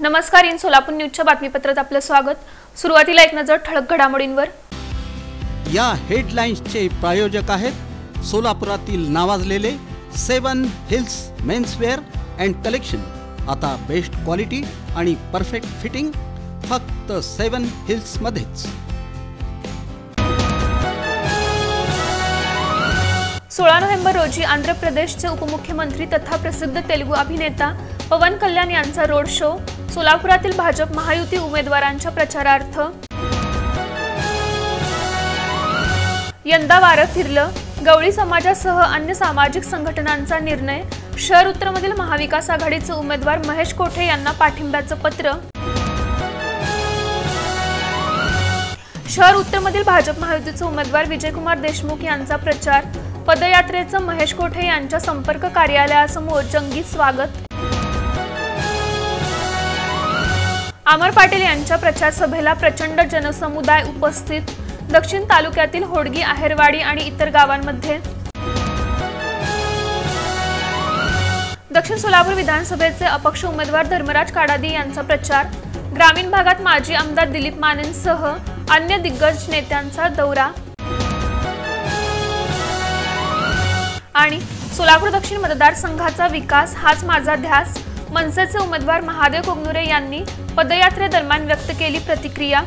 नमस्कार, इन सोलापूर न्यूजच्या बातमीपत्रात आपलं स्वागत। सुरुवातीला एक नजर ठळक घडामोडींवर। या हेडलाईन्सचे प्रायोजक आहेत सोलापुरातील नावाजलेले 7 हिल्स मेन्सवेअर अँड कलेक्शन। आता बेस्ट क्वालिटी आणि परफेक्ट फिटिंग फक्त 7 हिल्स मध्येच। 16 नोव्हेंबर रोजी आंध्र प्रदेशचे उपमुख्यमंत्री तथा प्रसिद्ध तेलुगू अभिनेता पवन कल्याण यांचा रोड शो सोलापुरातील भाजप महायुती उमेदवारांच्या प्रचारार्थ। यंदा वारं फिरलं, गवळी समाजासह अन्य सामाजिक संघटनांचा निर्णय। शहर उत्तरमधील महाविकास आघाडीचे उमेदवार महेश कोठे यांना पाठिंब्याचं पत्र। शहर उत्तरमधील भाजप महायुतीचे उमेदवार विजयकुमार देशमुख यांचा प्रचार। पदयात्रेचं महेश कोठे यांच्या संपर्क कार्यालयासमोर जंगी स्वागत। अमर पाटील यांच्या प्रचार सभेला प्रचंड जनसमुदाय उपस्थित। दक्षिण तालुक्यातील होडगी, आहेरवाडी आणि इतर गावांमध्ये। दक्षिण सोलापूर विधानसभेचे अपक्ष उमेदवार धर्मराज काडादी यांचा प्रचार। ग्रामीण भागात माजी आमदार दिलीप मानेंसह अन्य दिग्गज नेत्यांचा दौरा। आणि सोलापूर दक्षिण मतदारसंघाचा विकास हाच माझा ध्यास। मनसेचे उमेदवार महादेव कोगनुरे यांनी पदयात्रेदरम्यान व्यक्त केली प्रतिक्रिया।